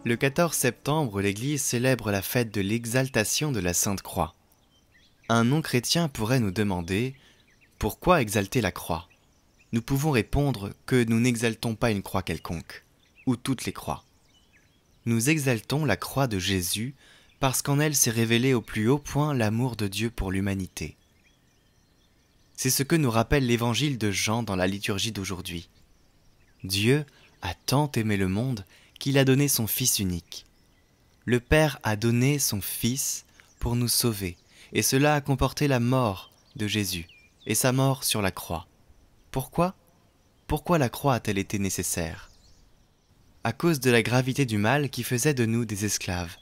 Le 14 septembre, l'Église célèbre la fête de l'exaltation de la Sainte Croix. Un non-chrétien pourrait nous demander « Pourquoi exalter la croix ?» Nous pouvons répondre que nous n'exaltons pas une croix quelconque, ou toutes les croix. Nous exaltons la croix de Jésus parce qu'en elle s'est révélé au plus haut point l'amour de Dieu pour l'humanité. C'est ce que nous rappelle l'évangile de Jean dans la liturgie d'aujourd'hui. Dieu a tant aimé le monde qu'il a donné son Fils unique. Le Père a donné son Fils pour nous sauver, et cela a comporté la mort de Jésus, et sa mort sur la croix. Pourquoi ? Pourquoi la croix a-t-elle été nécessaire ? À cause de la gravité du mal qui faisait de nous des esclaves.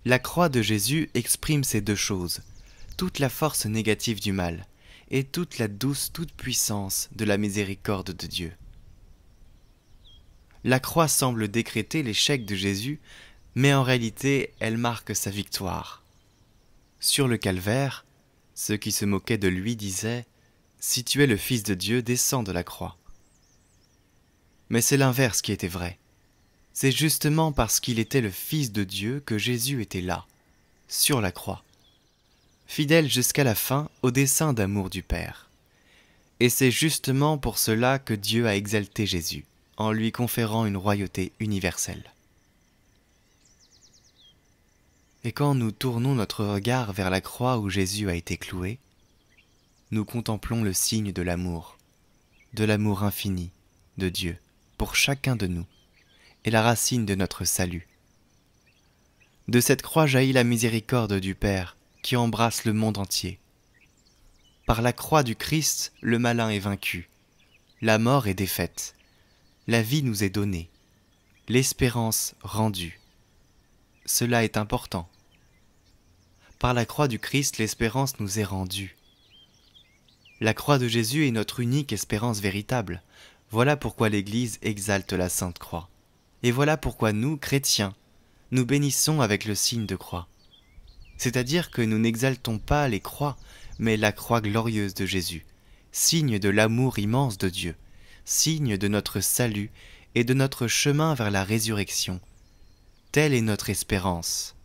La croix de Jésus exprime ces deux choses, toute la force négative du mal, et toute la douce toute-puissance de la miséricorde de Dieu. La croix semble décréter l'échec de Jésus, mais en réalité, elle marque sa victoire. Sur le calvaire, ceux qui se moquaient de lui disaient « Si tu es le Fils de Dieu, descends de la croix ». Mais c'est l'inverse qui était vrai. C'est justement parce qu'il était le Fils de Dieu que Jésus était là, sur la croix, fidèle jusqu'à la fin au dessein d'amour du Père. Et c'est justement pour cela que Dieu a exalté Jésus, en lui conférant une royauté universelle. Et quand nous tournons notre regard vers la croix où Jésus a été cloué, nous contemplons le signe de l'amour infini de Dieu pour chacun de nous, et la racine de notre salut. De cette croix jaillit la miséricorde du Père qui embrasse le monde entier. Par la croix du Christ, le malin est vaincu, la mort est défaite, la vie nous est donnée, l'espérance rendue. Cela est important. Par la croix du Christ, l'espérance nous est rendue. La croix de Jésus est notre unique espérance véritable. Voilà pourquoi l'Église exalte la Sainte Croix. Et voilà pourquoi nous, chrétiens, nous bénissons avec le signe de croix. C'est-à-dire que nous n'exaltons pas les croix, mais la croix glorieuse de Jésus, signe de l'amour immense de Dieu, signe de notre salut et de notre chemin vers la résurrection. Telle est notre espérance.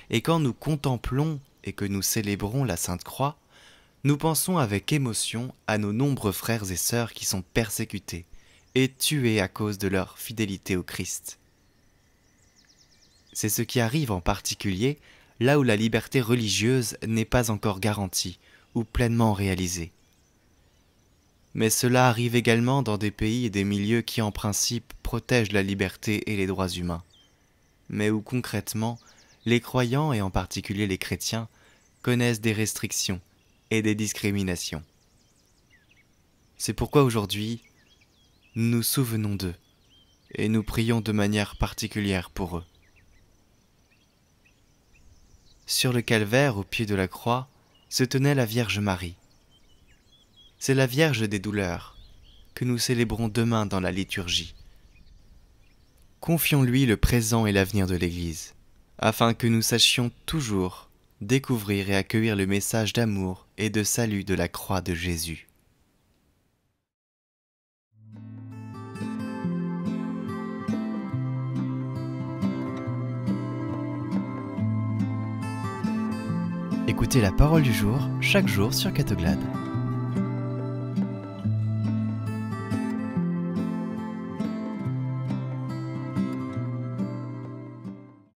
Et quand nous contemplons et que nous célébrons la Sainte Croix, nous pensons avec émotion à nos nombreux frères et sœurs qui sont persécutés et tués à cause de leur fidélité au Christ. C'est ce qui arrive en particulier là où la liberté religieuse n'est pas encore garantie ou pleinement réalisée. Mais cela arrive également dans des pays et des milieux qui en principe protègent la liberté et les droits humains, mais où concrètement, les croyants et en particulier les chrétiens connaissent des restrictions et des discriminations. C'est pourquoi aujourd'hui, nous nous souvenons d'eux et nous prions de manière particulière pour eux. Sur le calvaire, au pied de la croix, se tenait la Vierge Marie. C'est la Vierge des douleurs que nous célébrons demain dans la liturgie. Confions-lui le présent et l'avenir de l'Église, afin que nous sachions toujours découvrir et accueillir le message d'amour et de salut de la croix de Jésus. Écoutez la parole du jour, chaque jour sur Catoglade.